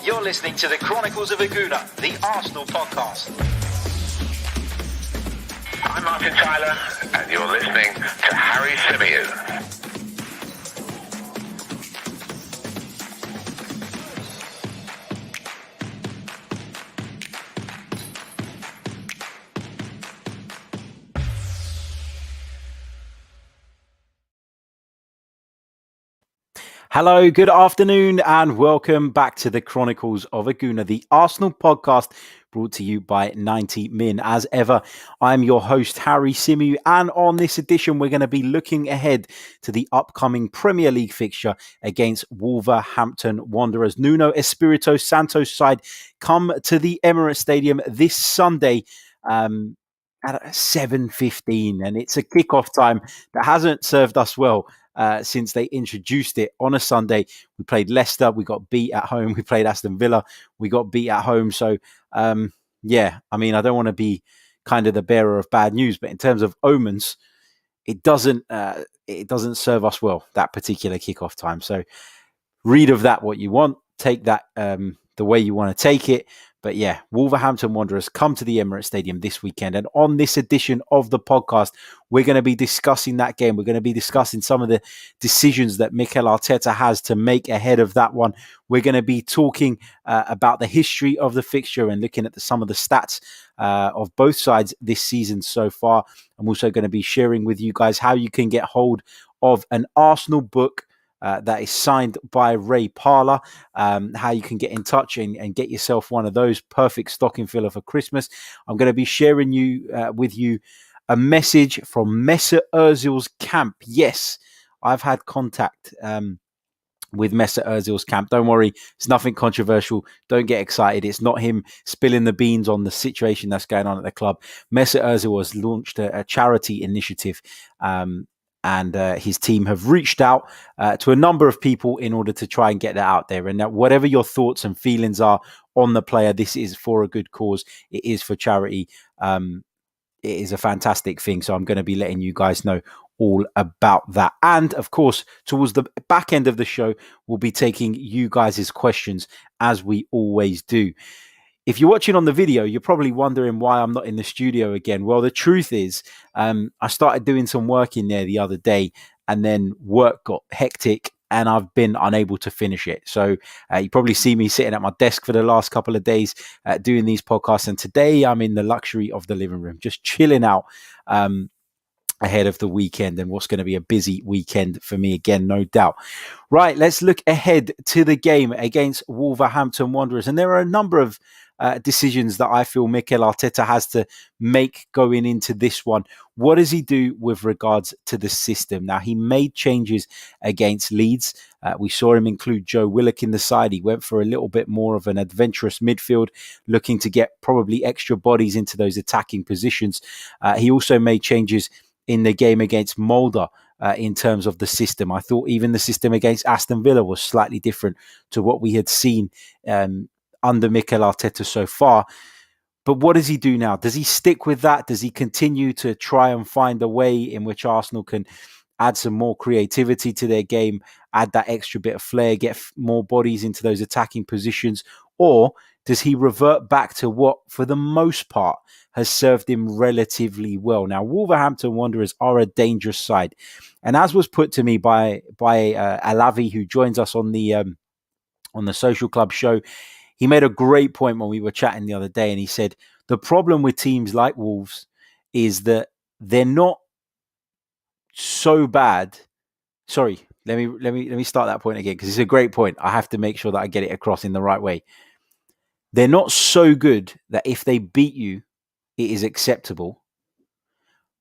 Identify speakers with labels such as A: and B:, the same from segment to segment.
A: You're listening to the Chronicles of a Gooner, the Arsenal podcast.
B: I'm Martin Tyler, and you're listening to Harry Symeou.
C: Hello, good afternoon, and welcome back to the Chronicles of a Gooner, the Arsenal podcast brought to you by 90 Min. As ever, I'm your host, Harry Symeou, and on this edition, we're going to be looking ahead to the upcoming Premier League fixture against Wolverhampton Wanderers. Nuno Espirito Santo's side come to the Emirates Stadium this Sunday at 7:15, and it's a kickoff time that hasn't served us well. Since they introduced it on a Sunday. We played Leicester, we got beat at home. We played Aston Villa, we got beat at home. So, I don't want to be kind of the bearer of bad news, but in terms of omens, it doesn't serve us well, that particular kickoff time. So, read of that what you want, take that the way you want to take it. But yeah, Wolverhampton Wanderers come to the Emirates Stadium this weekend. And on this edition of the podcast, we're going to be discussing that game. We're going to be discussing some of the decisions that Mikel Arteta has to make ahead of that one. We're going to be talking about the history of the fixture and looking at some of the stats of both sides this season so far. I'm also going to be sharing with you guys how you can get hold of an Arsenal book that is signed by Ray Parlour, how you can get in touch and get yourself one of those, perfect stocking filler for Christmas. I'm going to be sharing with you a message from Mesut Ozil's camp. Yes, I've had contact with Mesut Ozil's camp. Don't worry, it's nothing controversial. Don't get excited. It's not him spilling the beans on the situation that's going on at the club. Mesut Ozil has launched a charity initiative, and his team have reached out to a number of people in order to try and get that out there. And whatever your thoughts and feelings are on the player, this is for a good cause. It is for charity. It is a fantastic thing. So I'm going to be letting you guys know all about that. And of course, towards the back end of the show, we'll be taking you guys' questions as we always do. If you're watching on the video, you're probably wondering why I'm not in the studio again. Well, the truth is, I started doing some work in there the other day, and then work got hectic and I've been unable to finish it. So you probably see me sitting at my desk for the last couple of days doing these podcasts. And today I'm in the luxury of the living room, just chilling out ahead of the weekend and what's going to be a busy weekend for me again, no doubt. Right, let's look ahead to the game against Wolverhampton Wanderers. And there are a number of decisions that I feel Mikel Arteta has to make going into this one. What does he do with regards to the system? Now, he made changes against Leeds. We saw him include Joe Willock in the side. He went for a little bit more of an adventurous midfield, looking to get probably extra bodies into those attacking positions. He also made changes in the game against Molde in terms of the system. I thought even the system against Aston Villa was slightly different to what we had seen under Mikel Arteta so far. But what does he do now? Does he stick with that? Does he continue to try and find a way in which Arsenal can add some more creativity to their game, add that extra bit of flair, get more bodies into those attacking positions? Or does he revert back to what, for the most part, has served him relatively well? Now, Wolverhampton Wanderers are a dangerous side. And as was put to me by Alavi, who joins us on the Social Club show, he made a great point when we were chatting the other day, and he said the problem with teams like Wolves is that they're not so bad. Sorry, let me start that point again, because it's a great point. I have to make sure that I get it across in the right way. They're not so good that if they beat you, it is acceptable,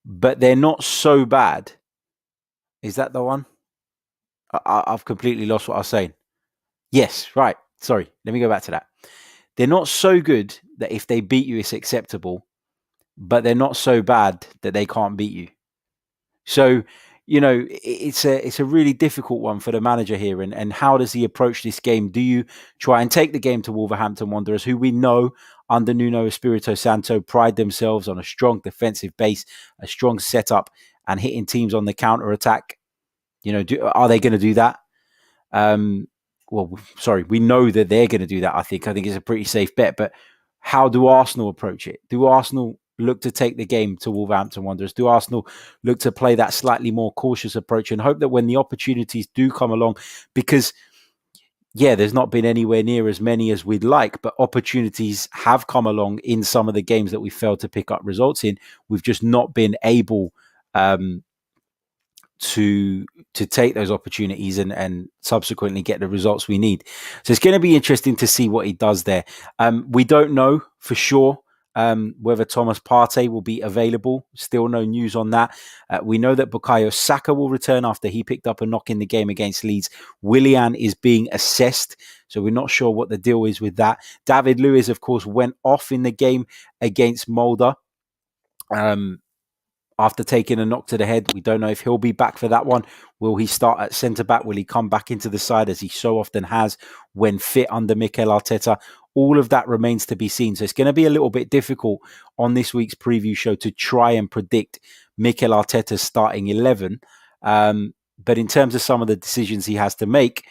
C: but they're not so bad. Is that the one? I've completely lost what I was saying. Yes, right. Sorry, let me go back to that. They're not so good that if they beat you, it's acceptable, but they're not so bad that they can't beat you. So, you know, it's a really difficult one for the manager here. And how does he approach this game? Do you try and take the game to Wolverhampton Wanderers, who we know under Nuno Espirito Santo pride themselves on a strong defensive base, a strong setup, and hitting teams on the counter attack? You know, are they going to do that? we know that they're going to do that. I think it's a pretty safe bet. But how do Arsenal approach it? Do Arsenal look to take the game to Wolverhampton Wanderers? Do Arsenal look to play that slightly more cautious approach and hope that when the opportunities do come along, because there's not been anywhere near as many as we'd like, but opportunities have come along in some of the games that we failed to pick up results in. We've just not been able to take those opportunities and subsequently get the results we need. So it's going to be interesting to see what he does there. We don't know for sure whether Thomas Partey will be available. Still no news on that. We know that Bukayo Saka will return after he picked up a knock in the game against Leeds. Willian is being assessed, so we're not sure what the deal is with that. David Luiz, of course, went off in the game against Molde. After taking a knock to the head. We don't know if he'll be back for that one. Will he start at centre-back? Will he come back into the side as he so often has when fit under Mikel Arteta? All of that remains to be seen. So it's going to be a little bit difficult on this week's preview show to try and predict Mikel Arteta's starting 11. But in terms of some of the decisions he has to make,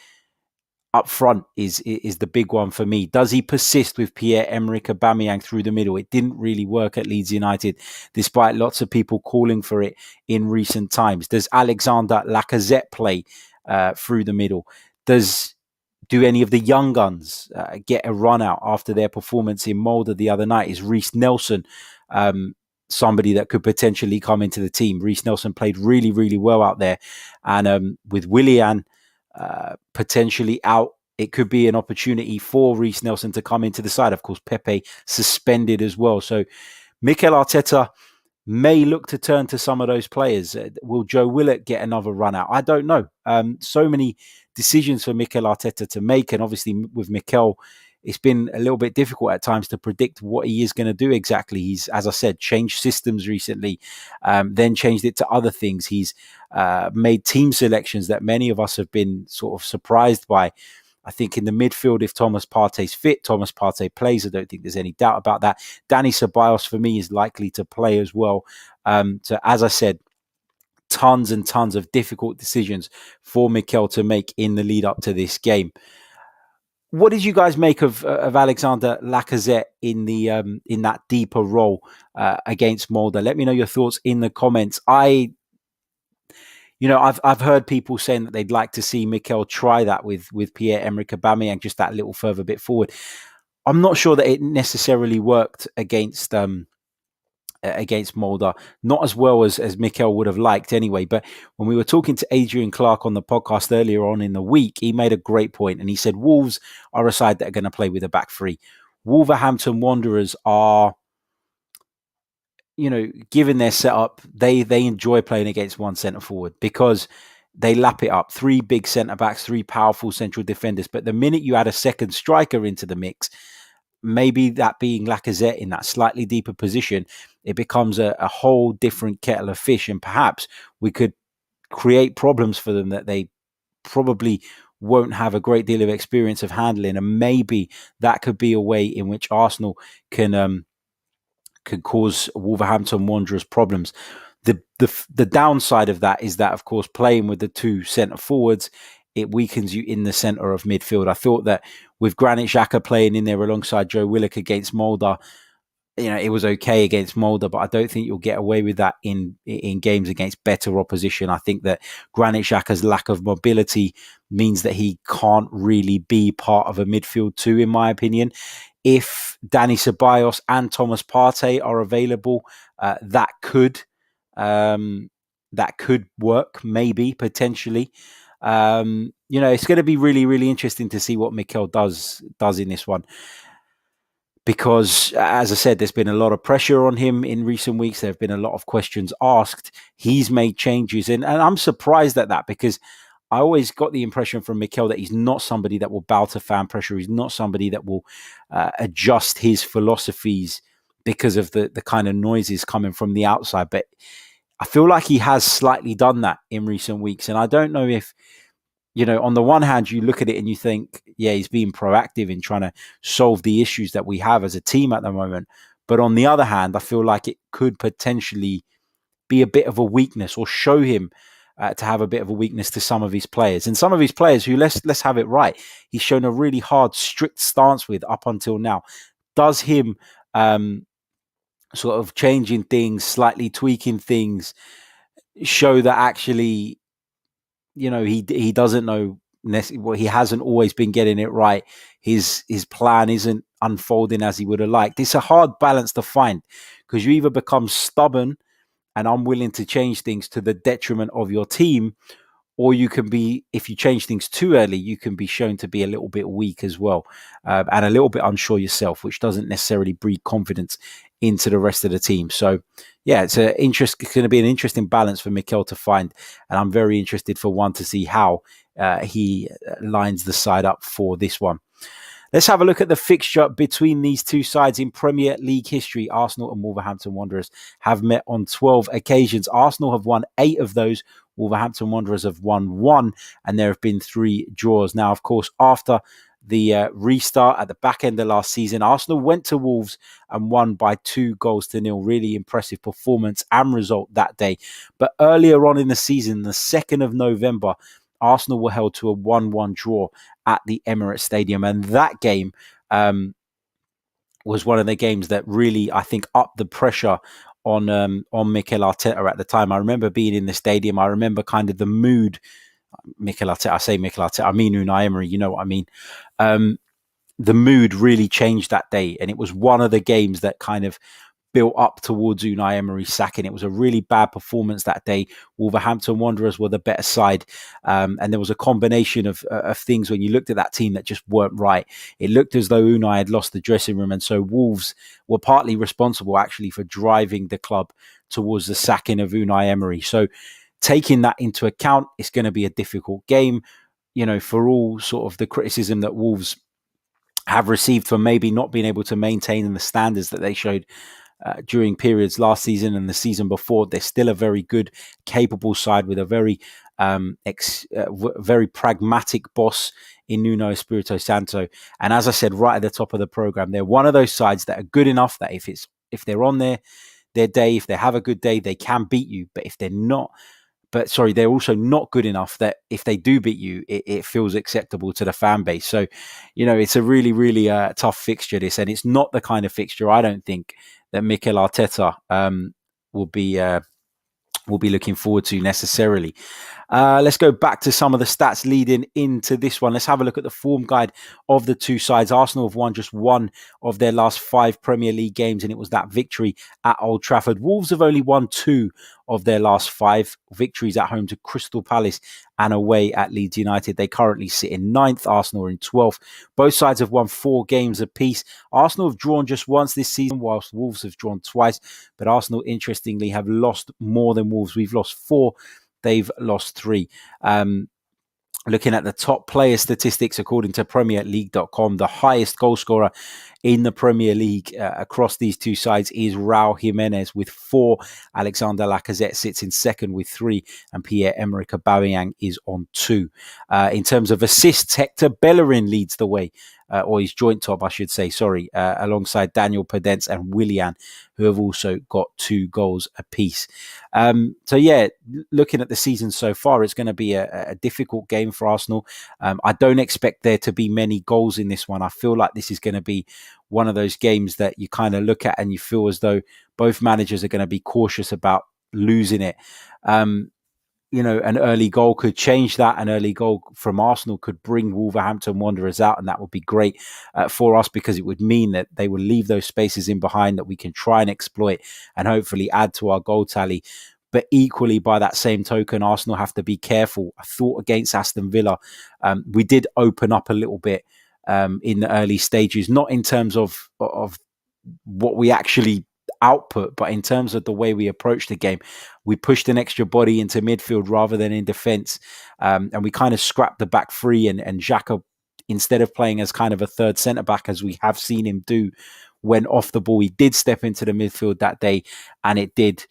C: up front is the big one for me. Does he persist with Pierre-Emerick Aubameyang through the middle? It didn't really work at Leeds United, despite lots of people calling for it in recent times. Does Alexander Lacazette play through the middle? Do any of the young guns get a run out after their performance in Molde the other night? Is Reiss Nelson somebody that could potentially come into the team? Reiss Nelson played really, really well out there. And with Willian potentially out, it could be an opportunity for Reiss Nelson to come into the side. Of course, Pepe suspended as well. So Mikel Arteta may look to turn to some of those players. Will Joe Willock get another run out? I don't know. So many decisions for Mikel Arteta to make. And obviously with Mikel, it's been a little bit difficult at times to predict what he is going to do exactly. He's, as I said, changed systems recently, then changed it to other things. He's made team selections that many of us have been sort of surprised by. I think in the midfield, if Thomas Partey's fit, Thomas Partey plays. I don't think there's any doubt about that. Dani Ceballos, for me, is likely to play as well. So as I said, tons and tons of difficult decisions for Mikel to make in the lead up to this game. What did you guys make of Alexander Lacazette in that deeper role against Molde? Let me know your thoughts in the comments. I've heard people saying that they'd like to see Mikel try that with Pierre-Emerick Aubameyang, just that little further bit forward. I'm not sure that it necessarily worked against Molde, not as well as Mikel would have liked anyway. But when we were talking to Adrian Clark on the podcast earlier on in the week, he made a great point, and he said Wolves are a side that are going to play with a back three. Wolverhampton Wanderers are, given their setup, they enjoy playing against one centre forward because they lap it up. Three big centre backs, three powerful central defenders. But the minute you add a second striker into the mix, maybe that being Lacazette in that slightly deeper position, it becomes a whole different kettle of fish. And perhaps we could create problems for them that they probably won't have a great deal of experience of handling. And maybe that could be a way in which Arsenal can cause Wolverhampton Wanderers problems. The downside of that is that, of course, playing with the two centre forwards, it weakens you in the centre of midfield. I thought that with Granit Xhaka playing in there alongside Joe Willock against Molde, it was okay against Molde, but I don't think you'll get away with that in games against better opposition. I think that Granit Xhaka's lack of mobility means that he can't really be part of a midfield two, in my opinion. If Dani Ceballos and Thomas Partey are available, that could work, maybe, potentially. It's going to be really, really interesting to see what Mikel does in this one. Because, as I said, there's been a lot of pressure on him in recent weeks. There have been a lot of questions asked. He's made changes. And I'm surprised at that, because I always got the impression from Mikel that he's not somebody that will bow to fan pressure. He's not somebody that will adjust his philosophies because of the kind of noises coming from the outside. But I feel like he has slightly done that in recent weeks. And I don't know if, on the one hand, you look at it and you think, yeah, he's being proactive in trying to solve the issues that we have as a team at the moment. But on the other hand, I feel like it could potentially be a bit of a weakness, or show him to have a bit of a weakness to some of his players. And some of his players who, let's have it right, he's shown a really hard, strict stance with up until now. Does him sort of changing things, slightly tweaking things, show that actually, he doesn't know, well, he hasn't always been getting it right. His plan isn't unfolding as he would have liked. It's a hard balance to find, because you either become stubborn and unwilling to change things to the detriment of your team, or you can be, if you change things too early, you can be shown to be a little bit weak as well, and a little bit unsure yourself, which doesn't necessarily breed confidence into the rest of the team. So yeah, it's going to be an interesting balance for Mikel to find, and I'm very interested for one to see how he lines the side up for this one. Let's have a look at the fixture between these two sides in Premier League history. Arsenal and Wolverhampton Wanderers have met on 12 occasions. Arsenal have won 8 of those. Wolverhampton Wanderers have won 1, and there have been 3 draws. Now, of course, after the restart at the back end of last season, Arsenal went to Wolves and won by 2-0. Really impressive performance and result that day. But earlier on in the season, the 2nd of November, Arsenal were held to a 1-1 draw at the Emirates Stadium. And that game was one of the games that really, I think, upped the pressure on Mikel Arteta at the time. I remember being in the stadium. I remember kind of the mood. Mikel Arteta, I say Mikel Arteta, I mean Unai Emery, you know what I mean. The mood really changed that day. And it was one of the games that kind of built up towards Unai Emery's sacking. It was a really bad performance that day. Wolverhampton Wanderers were the better side. And there was a combination of things when you looked at that team that just weren't right. It looked as though Unai had lost the dressing room. And so Wolves were partly responsible actually for driving the club towards the sacking of Unai Emery. So taking that into account, it's going to be a difficult game, for all sort of the criticism that Wolves have received for maybe not being able to maintain the standards that they showed during periods last season and the season before. They're still a very good, capable side with a very very pragmatic boss in Nuno Espirito Santo. And as I said right at the top of the program, they're one of those sides that are good enough that if they're on their day, if they have a good day, they can beat you. But if they're not, they're also not good enough that if they do beat you, it feels acceptable to the fan base. So, it's a really, really tough fixture, this. And it's not the kind of fixture, I don't think, that Mikel Arteta will be looking forward to necessarily. Let's go back to some of the stats leading into this one. Let's have a look at the form guide of the two sides. Arsenal have won just 1 of their last 5 Premier League games, and it was that victory at Old Trafford. Wolves have only won 2 of their last 5 victories at home to Crystal Palace and away at Leeds United. They currently sit in 9th, Arsenal are in 12th. Both sides have won 4 games apiece. Arsenal have drawn just once this season, whilst Wolves have drawn twice. But Arsenal, interestingly, have lost more than Wolves. We've lost 4. They've lost 3. Looking at the top player statistics, according to PremierLeague.com, the highest goal scorer in the Premier League across these two sides is Raul Jimenez with 4. Alexander Lacazette sits in second with 3, and Pierre-Emerick Aubameyang is on 2. In terms of assists, Hector Bellerin leads the way, or he's joint top, I should say, alongside Daniel Podence and Willian, who have also got 2 goals apiece. Looking at the season so far, it's going to be a difficult game for Arsenal. I don't expect there to be many goals in this one. I feel like this is going to be one of those games that you kind of look at and you feel as though both managers are going to be cautious about losing it. An early goal could change that. An early goal from Arsenal could bring Wolverhampton Wanderers out, and that would be great for us, because it would mean that they will leave those spaces in behind that we can try and exploit and hopefully add to our goal tally. But equally, by that same token, Arsenal have to be careful. I thought against Aston Villa, we did open up a little bit in the early stages, not in terms of what we actually output, but in terms of the way we approached the game. We pushed an extra body into midfield rather than in defence, and we kind of scrapped the back three, and Xhaka, instead of playing as kind of a third centre-back, as we have seen him do when off the ball, he did step into the midfield that day, and it did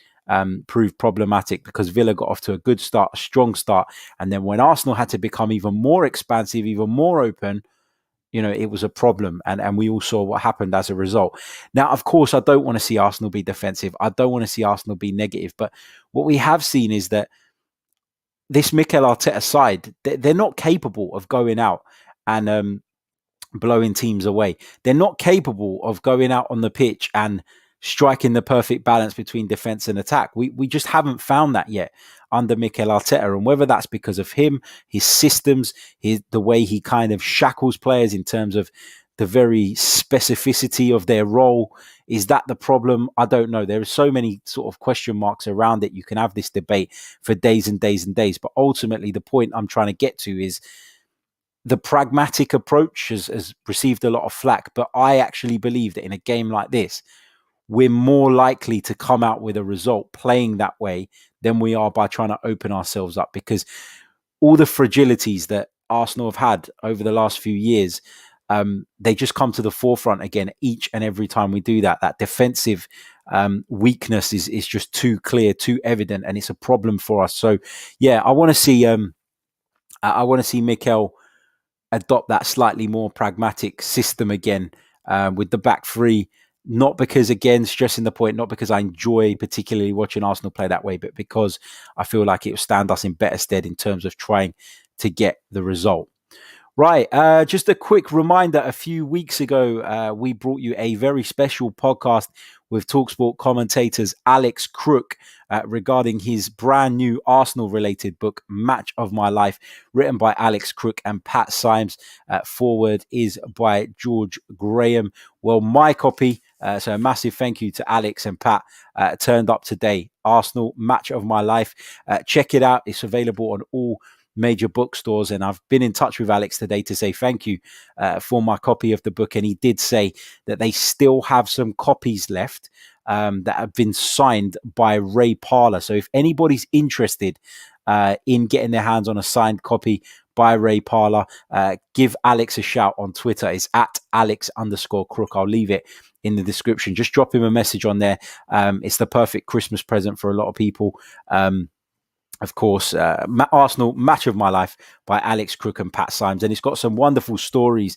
C: prove problematic because Villa got off to a good start, a strong start, and then when Arsenal had to become even more expansive, even more open, it was a problem, and we all saw what happened as a result. Now, of course, I don't want to see Arsenal be defensive. I don't want to see Arsenal be negative. But what we have seen is that this Mikel Arteta side, they're not capable of going out and blowing teams away. They're not capable of going out on the pitch and striking the perfect balance between defense and attack. We just haven't found that yet under Mikel Arteta. And whether that's because of him, his systems, the way he kind of shackles players in terms of the very specificity of their role, is that the problem? I don't know. There are so many sort of question marks around it. You can have this debate for days and days and days. But ultimately, the point I'm trying to get to is the pragmatic approach has received a lot of flack, but I actually believe that in a game like this, we're more likely to come out with a result playing that way than we are by trying to open ourselves up, because all the fragilities that Arsenal have had over the last few years, they just come to the forefront again each and every time we do that. That defensive weakness is just too clear, too evident, and it's a problem for us. So, yeah, I want to see Mikel adopt that slightly more pragmatic system again with the back three. Not because, again, stressing the point, not because I enjoy particularly watching Arsenal play that way, but because I feel like it will stand us in better stead in terms of trying to get the result. Right. Just a quick reminder. A few weeks ago, we brought you a very special podcast with TalkSport commentators Alex Crook regarding his brand new Arsenal-related book, Match of My Life, written by Alex Crook and Pat Symeou. Forward is by George Graham. Well, my copy, so a massive thank you to Alex and Pat, turned up today. Arsenal, Match of My Life. Check it out. It's available on all major bookstores, and I've been in touch with Alex today to say thank you for my copy of the book, and he did say that they still have some copies left that have been signed by Ray Parlour. So if anybody's interested in getting their hands on a signed copy by Ray Parlour, give Alex a shout on Twitter. It's at Alex_Crook. I'll leave it in the description. Just drop him a message on there. It's the perfect Christmas present for a lot of people. Of course, Arsenal, Match of My Life by Alex Crook and Pat Symeou. And it's got some wonderful stories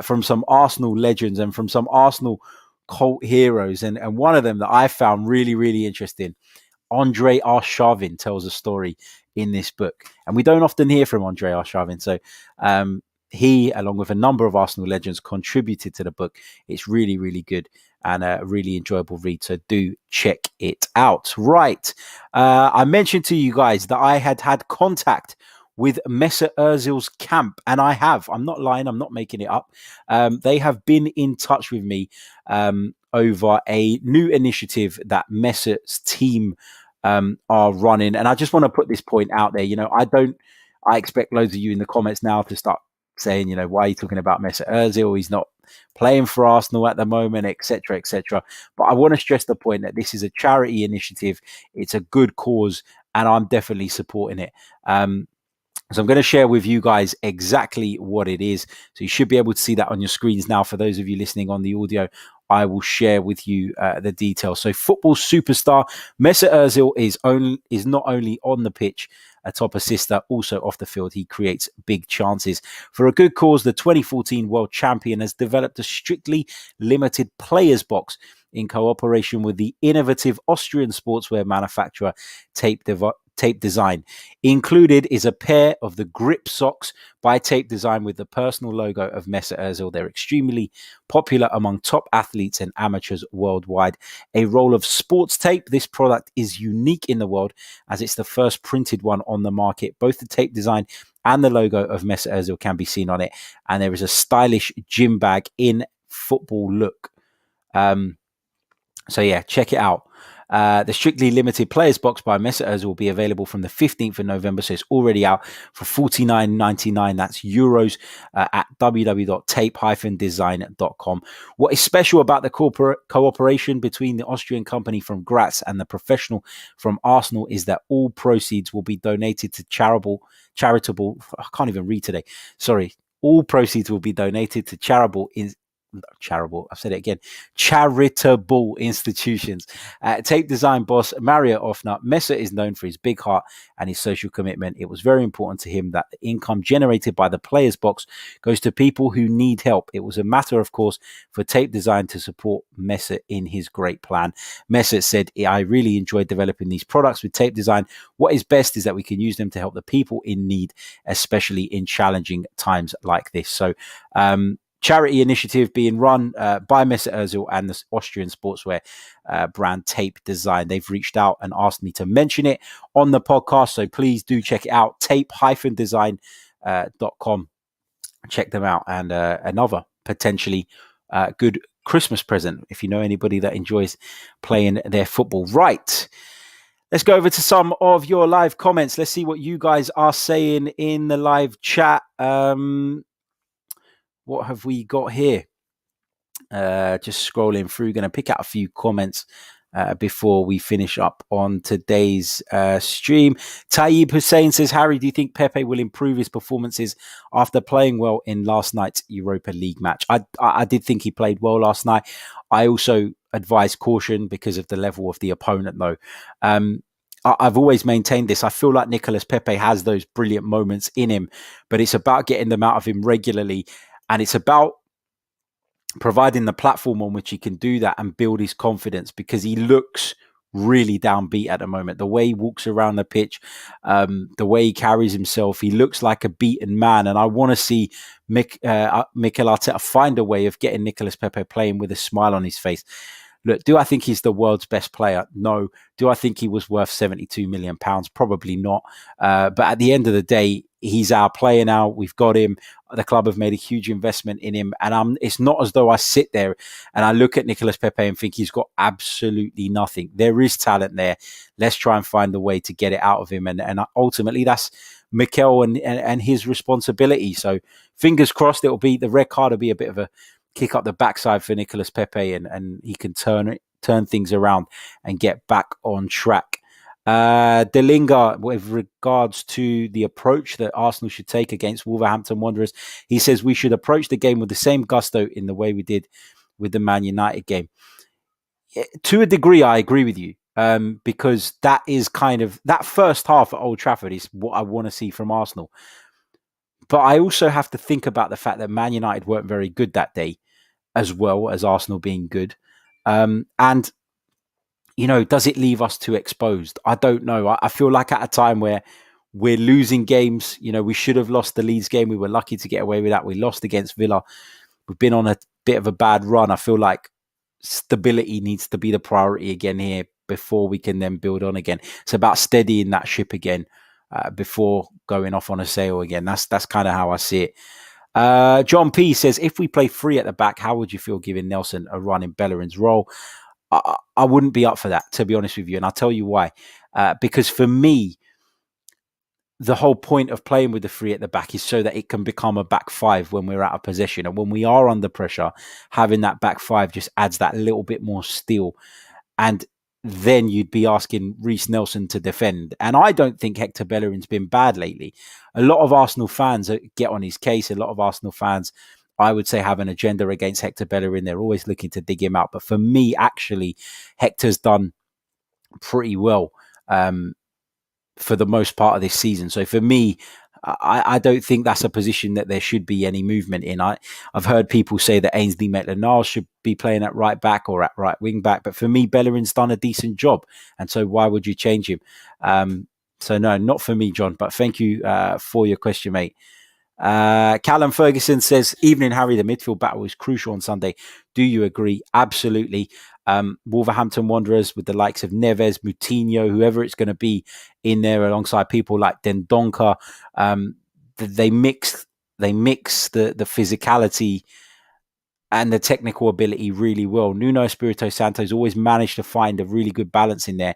C: from some Arsenal legends and from some Arsenal cult heroes. And one of them that I found really, really interesting, Andre Arshavin tells a story in this book. And we don't often hear from Andre Arshavin. So he, along with a number of Arsenal legends, contributed to the book. It's really, really good and a really enjoyable read. So do check it out. Right. I mentioned to you guys that I had contact with Mesut Ozil's camp, and I have. I'm not lying. I'm not making it up. They have been in touch with me over a new initiative that Mesut's team are running. And I just want to put this point out there. You know, I expect loads of you in the comments now to start saying, you know, why are you talking about Mesut Ozil? He's not playing for Arsenal at the moment, etc., etc. But I want to stress the point that this is a charity initiative. It's a good cause, and I'm definitely supporting it. So I'm going to share with you guys exactly what it is. So you should be able to see that on your screens now. For those of you listening on the audio, I will share with you the details. So football superstar Mesut Ozil is not only on the pitch a top assister, also off the field, he creates big chances. For a good cause, the 2014 world champion has developed a strictly limited players box in cooperation with the innovative Austrian sportswear manufacturer Tape Design. Included is a pair of the grip socks by Tape Design with the personal logo of Mesut Ozil. They're extremely popular among top athletes and amateurs worldwide. A roll of sports tape. This product is unique in the world as it's the first printed one on the market. Both the Tape Design and the logo of Mesut Ozil can be seen on it. And there is a stylish gym bag in football look. So yeah, check it out. The strictly limited players box by Mesut Ozil will be available from the 15th of November, so it's already out for €49.99. That's euros at www.tape-design.com. What is special about the cooperation between the Austrian company from Graz and the professional from Arsenal is that all proceeds will be donated to charitable. I can't even read today. Sorry. All proceeds will be donated to charitable charitable. I've said it again. Charitable institutions. Tape design boss Mario Offner. Mesut is known for his big heart and his social commitment. It was very important to him that the income generated by the players box goes to people who need help. It was a matter, of course, for tape design to support Mesut in his great plan. Mesut said, I really enjoyed developing these products with tape design. What is best is that we can use them to help the people in need, especially in challenging times like this. So, charity initiative being run by Mesut Ozil and the Austrian sportswear brand Tape Design. They've reached out and asked me to mention it on the podcast, so please do check it out. tape-design.com. Check them out. And another potentially good Christmas present if you know anybody that enjoys playing their football. Right. Let's go over to some of your live comments. Let's see what you guys are saying in the live chat. What have we got here? Just scrolling through, going to pick out a few comments before we finish up on today's stream. Tayyib Hussein says, Harry, do you think Pepe will improve his performances after playing well in last night's Europa League match? I did think he played well last night. I also advise caution because of the level of the opponent, though. I've always maintained this. I feel like Nicolas Pepe has those brilliant moments in him, but it's about getting them out of him regularly. And it's about providing the platform on which he can do that and build his confidence, because he looks really downbeat at the moment. The way he walks around the pitch, the way he carries himself, he looks like a beaten man. And I want to see Mikel Arteta find a way of getting Nicolas Pepe playing with a smile on his face. Look, do I think he's the world's best player? No. Do I think he was worth £72 million? Probably not. But at the end of the day, he's our player now. We've got him. The club have made a huge investment in him. And it's not as though I sit there and I look at Nicolas Pepe and think he's got absolutely nothing. There is talent there. Let's try and find a way to get it out of him. And ultimately, that's Mikel and his responsibility. So fingers crossed, the red card will be a bit of a kick up the backside for Nicolas Pepe, and he can turn things around and get back on track. Delinga, with regards to the approach that Arsenal should take against Wolverhampton Wanderers, he says we should approach the game with the same gusto in the way we did with the Man United game. To a degree, I agree with you, because that is kind of that first half at Old Trafford is what I want to see from Arsenal. But I also have to think about the fact that Man United weren't very good that day, as well as Arsenal being good. And, does it leave us too exposed? I don't know. I feel like at a time where we're losing games, we should have lost the Leeds game. We were lucky to get away with that. We lost against Villa. We've been on a bit of a bad run. I feel like stability needs to be the priority again here before we can then build on again. It's about steadying that ship again before going off on a sail again. That's kind of how I see it. John P says, if we play three at the back, how would you feel giving Nelson a run in Bellerin's role? I wouldn't be up for that, to be honest with you. And I'll tell you why. Because for me, the whole point of playing with the three at the back is so that it can become a back five when we're out of possession. And when we are under pressure, having that back five just adds that little bit more steel. And then you'd be asking Reiss Nelson to defend. And I don't think Hector Bellerin's been bad lately. A lot of Arsenal fans get on his case. A lot of Arsenal fans, I would say, have an agenda against Hector Bellerin. They're always looking to dig him out. But for me, actually, Hector's done pretty well for the most part of this season. So for me, I don't think that's a position that there should be any movement in. I've heard people say that Ainsley Maitland-Niles should be playing at right back or at right wing back. But for me, Bellerin's done a decent job. And so why would you change him? So no, not for me, John. But thank you for your question, mate. Callum Ferguson says, evening, Harry, the midfield battle is crucial on Sunday. Do you agree? Absolutely. Wolverhampton Wanderers with the likes of Neves, Moutinho, whoever it's going to be in there alongside people like Dendoncker, they mix the physicality and the technical ability really well. Nuno Espirito Santo's always managed to find a really good balance in there.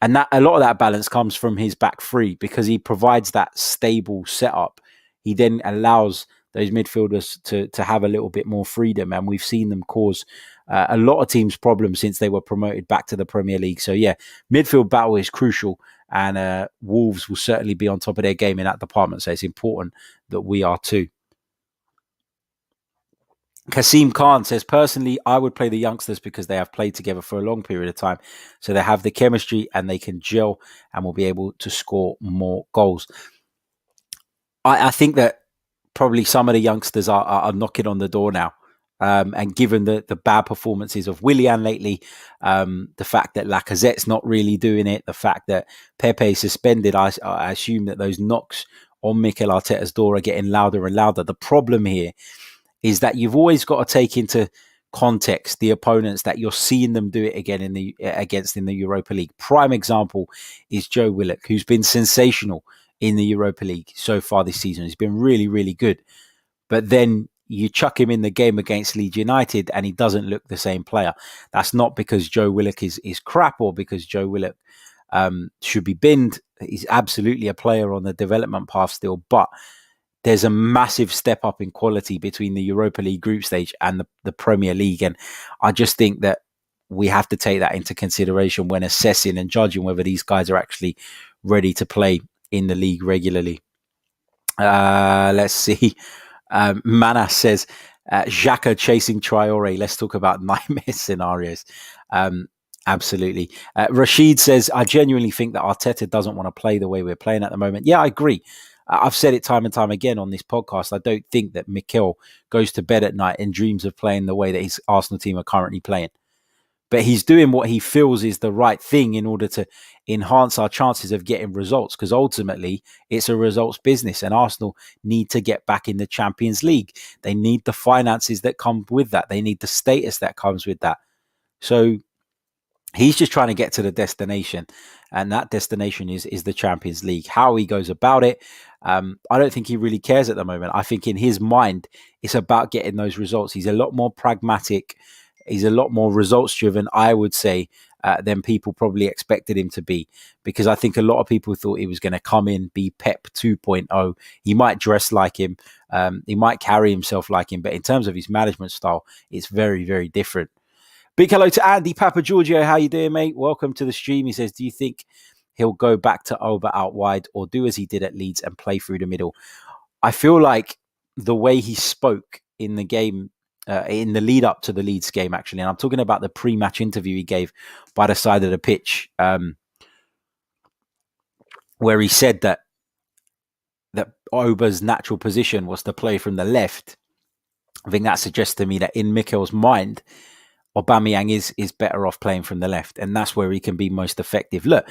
C: And that a lot of that balance comes from his back three, because he provides that stable setup. He then allows those midfielders to have a little bit more freedom. And we've seen them cause a lot of teams problems since they were promoted back to the Premier League. So, yeah, midfield battle is crucial. And Wolves will certainly be on top of their game in that department. So it's important that we are too. Kasim Khan says, personally, I would play the youngsters because they have played together for a long period of time. So they have the chemistry and they can gel and will be able to score more goals. I think that probably some of the youngsters are knocking on the door now. And given the bad performances of Willian lately, the fact that Lacazette's not really doing it, the fact that Pepe is suspended, I assume that those knocks on Mikel Arteta's door are getting louder and louder. The problem here is that you've always got to take into context the opponents that you're seeing them do it again against in the Europa League. Prime example is Joe Willock, who's been sensational in the Europa League so far this season. He's been really, really good. But then you chuck him in the game against Leeds United and he doesn't look the same player. That's not because Joe Willock is crap or because Joe Willock should be binned. He's absolutely a player on the development path still, but there's a massive step up in quality between the Europa League group stage and the Premier League. And I just think that we have to take that into consideration when assessing and judging whether these guys are actually ready to play in the league regularly. Let's see. Manas says, Xhaka chasing Traore. Let's talk about nightmare scenarios. Absolutely. Rashid says, I genuinely think that Arteta doesn't want to play the way we're playing at the moment. Yeah, I agree. I've said it time and time again on this podcast. I don't think that Mikel goes to bed at night and dreams of playing the way that his Arsenal team are currently playing. But he's doing what he feels is the right thing in order to enhance our chances of getting results, because ultimately it's a results business and Arsenal need to get back in the Champions League. They need the finances that come with that. They need the status that comes with that. So he's just trying to get to the destination, and that destination is the Champions League. How he goes about it, I don't think he really cares at the moment. I think in his mind, it's about getting those results. He's a lot more pragmatic. He's a lot more results driven, I would say, than people probably expected him to be, because I think a lot of people thought he was going to come in, be Pep 2.0. He might dress like him. He might carry himself like him. But in terms of his management style, it's very, very different. Big hello to Andy Papa Giorgio. How you doing, mate? Welcome to the stream. He says, do you think he'll go back to Oba out wide or do as he did at Leeds and play through the middle? I feel like the way he spoke in the game, in the lead up to the Leeds game, actually, and I'm talking about the pre-match interview he gave by the side of the pitch, where he said that Oba's natural position was to play from the left. I think that suggests to me that in Mikel's mind, Aubameyang is better off playing from the left, and that's where he can be most effective. Look,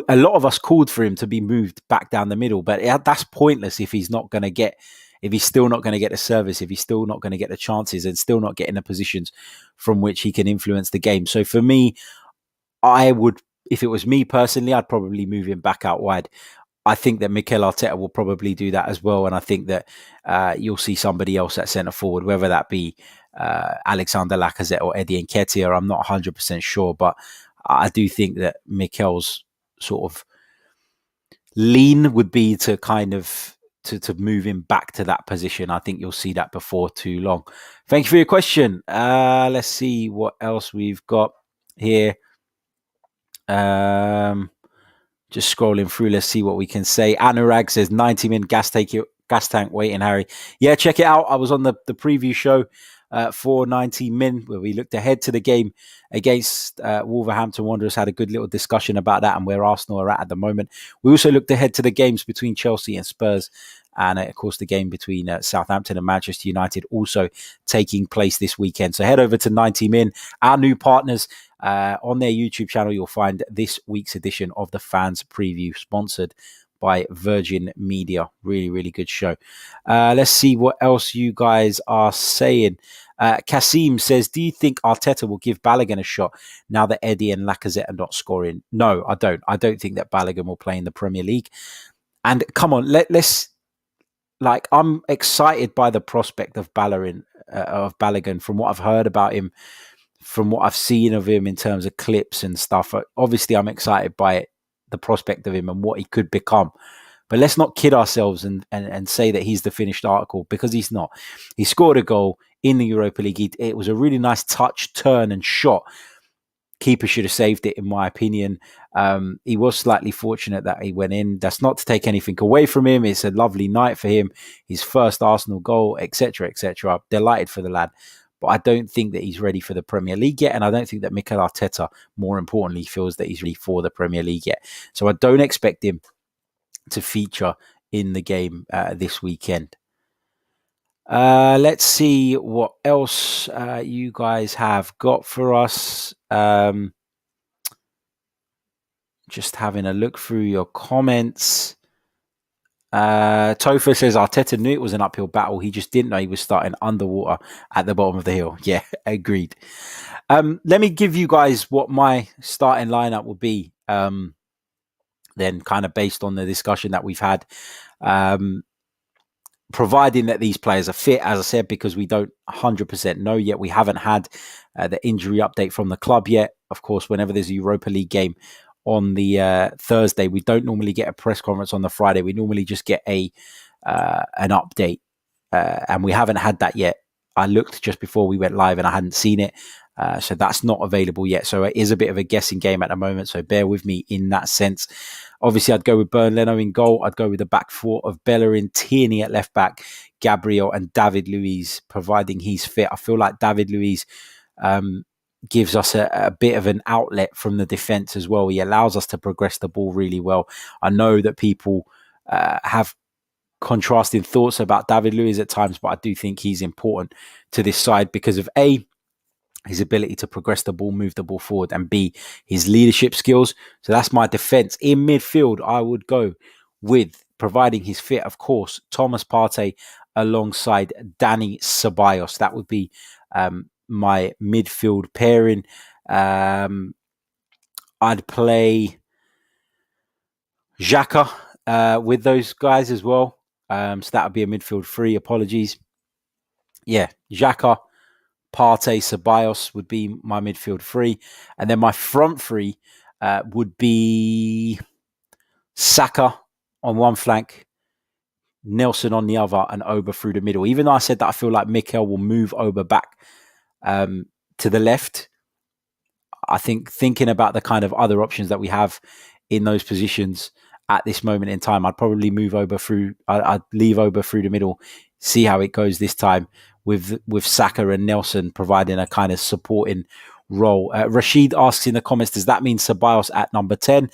C: a lot of us called for him to be moved back down the middle, but that's pointless if he's not going to get, if he's still not going to get the service, if he's still not going to get the chances, and still not getting the positions from which he can influence the game. So for me, I would, if it was me personally, I'd probably move him back out wide. I think that Mikel Arteta will probably do that as well, and I think that you'll see somebody else at centre forward, whether that be Alexander Lacazette or Eddie Nketiah. I'm not 100% sure, but I do think that Mikel's sort of lean would be to kind of to move him back to that position. I think you'll see that before too long. Thank you for your question. Let's see what else we've got here. Just scrolling through, let's see what we can say. Anurag says 90-min gas tank waiting, Harry. Yeah, check it out. I was on the preview show for 90-min, where we looked ahead to the game against Wolverhampton Wanderers, had a good little discussion about that and where Arsenal are at the moment. We also looked ahead to the games between Chelsea and Spurs, and of course the game between Southampton and Manchester United also taking place this weekend. So head over to 90min, our new partners. On their YouTube channel, you'll find this week's edition of the Fans Preview, sponsored by Virgin Media. Really, really good show. Let's see what else you guys are saying. Kasim says, do you think Arteta will give Balogun a shot now that Eddie and Lacazette are not scoring? No, I don't. I don't think that Balogun will play in the Premier League. And come on, let's I'm excited by the prospect of Balogun from what I've heard about him, from what I've seen of him in terms of clips and stuff. Obviously, I'm excited by it, the prospect of him and what he could become. But let's not kid ourselves and say that he's the finished article, because he's not. He scored a goal in the Europa League. It was a really nice touch, turn and shot. Keeper should have saved it, in my opinion. He was slightly fortunate that he went in. That's not to take anything away from him. It's a lovely night for him. His first Arsenal goal, etc., etc. Delighted for the lad. But I don't think that he's ready for the Premier League yet. And I don't think that Mikel Arteta, more importantly, feels that he's ready for the Premier League yet. So I don't expect him to feature in the game this weekend. Let's see what else you guys have got for us. Just having a look through your comments. Topher says Arteta knew it was an uphill battle. He just didn't know he was starting underwater at the bottom of the hill. Yeah, agreed. Let me give you guys what my starting lineup would be. Then kind of based on the discussion that we've had. Providing that these players are fit, as I said, because we don't 100% know yet. We haven't had the injury update from the club yet. Of course, whenever there's a Europa League game on the Thursday, we don't normally get a press conference on the Friday. We normally just get an update, and we haven't had that yet. I looked just before we went live and I hadn't seen it. So that's not available yet. So it is a bit of a guessing game at the moment. So bear with me in that sense. Obviously, I'd go with Bernd Leno in goal. I'd go with the back four of Bellerin, Tierney at left back, Gabriel and David Luiz, providing he's fit. I feel like David Luiz gives us a bit of an outlet from the defence as well. He allows us to progress the ball really well. I know that people have contrasting thoughts about David Luiz at times, but I do think he's important to this side because of his ability to progress the ball, move the ball forward, and B, his leadership skills. So that's my defence. In midfield, I would go with, providing he's fit, of course, Thomas Partey alongside Dani Ceballos. That would be my midfield pairing. I'd play Xhaka with those guys as well. So that would be a midfield three. Apologies. Yeah, Xhaka, Partey, Ceballos would be my midfield three. And then my front three would be Saka on one flank, Nelson on the other, and Oba through the middle. Even though I said that I feel like Mikel will move Oba back to the left, I think thinking about the kind of other options that we have in those positions at this moment in time, I'd probably move Oba through. I'd leave Oba through the middle, see how it goes this time with Saka and Nelson providing a kind of supporting role. Rashid asks in the comments, does that mean Ceballos at number 10?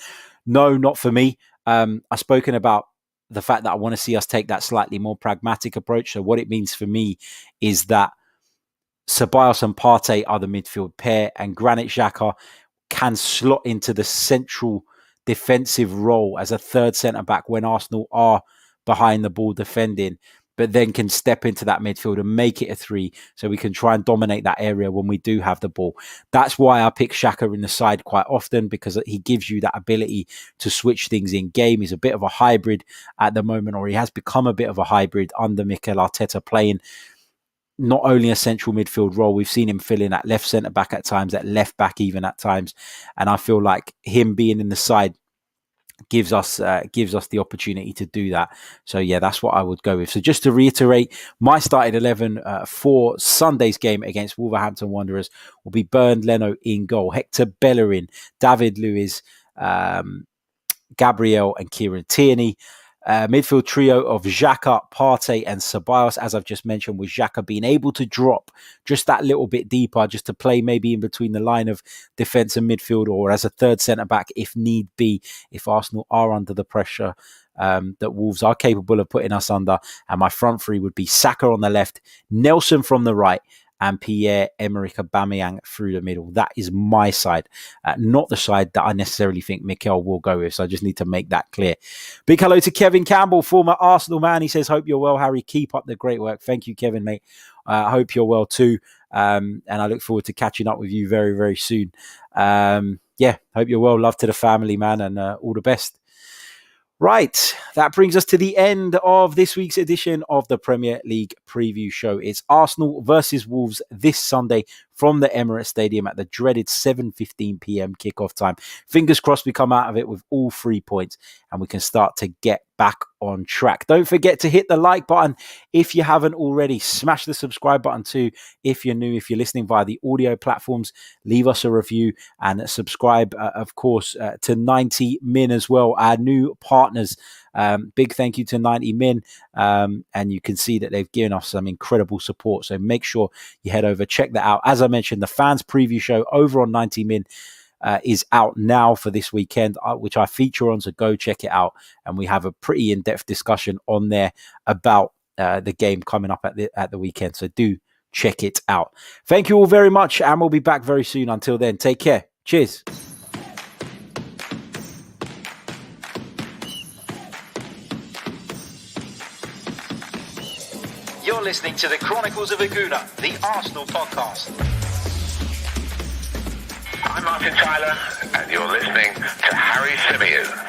C: No, not for me. I've spoken about the fact that I want to see us take that slightly more pragmatic approach. So what it means for me is that Ceballos and Partey are the midfield pair, and Granit Xhaka can slot into the central defensive role as a third centre-back when Arsenal are behind the ball defending, but then can step into that midfield and make it a three so we can try and dominate that area when we do have the ball. That's why I pick Xhaka in the side quite often, because he gives you that ability to switch things in game. He's a bit of a hybrid at the moment, or he has become a bit of a hybrid under Mikel Arteta, playing not only a central midfield role, we've seen him fill in at left centre-back at times, at left-back even at times. And I feel like him being in the side gives us the opportunity to do that. So yeah, that's what I would go with. So just to reiterate, my starting 11 for Sunday's game against Wolverhampton Wanderers will be Bernd Leno in goal, Hector Bellerin, David Luiz, Gabriel and Kieran Tierney. Midfield trio of Xhaka, Partey and Ceballos, as I've just mentioned, with Xhaka being able to drop just that little bit deeper, just to play maybe in between the line of defence and midfield, or as a third centre-back if need be, if Arsenal are under the pressure that Wolves are capable of putting us under. And my front three would be Saka on the left, Nelson from the right, and Pierre-Emerick Aubameyang through the middle. That is my side, not the side that I necessarily think Mikel will go with. So I just need to make that clear. Big hello to Kevin Campbell, former Arsenal man. He says, hope you're well, Harry. Keep up the great work. Thank you, Kevin, mate. I hope you're well too. And I look forward to catching up with you very, very soon. Yeah, hope you're well. Love to the family, man, and all the best. Right, that brings us to the end of this week's edition of the Premier League Preview Show. It's Arsenal versus Wolves this Sunday from the Emirates Stadium at the dreaded 7:15 p.m. kickoff time. Fingers crossed we come out of it with all 3 points and we can start to get back on track. Don't forget to hit the like button if you haven't already. Smash the subscribe button too if you're new. If you're listening via the audio platforms, leave us a review and subscribe, of course, to 90 Min as well, our new partners. Big thank you to 90 Min, and you can see that they've given us some incredible support. So make sure you head over, check that out. As I mentioned, the fans preview show over on 90 Min is out now for this weekend, which I feature on, so go check it out. And we have a pretty in-depth discussion on there about the game coming up at the weekend. So do check it out. Thank you all very much, and we'll be back very soon. Until then, take care. Cheers.
A: You're listening to the Chronicles of a Gooner, the Arsenal podcast.
B: I'm Martin Tyler, and you're listening to Harry Symeou.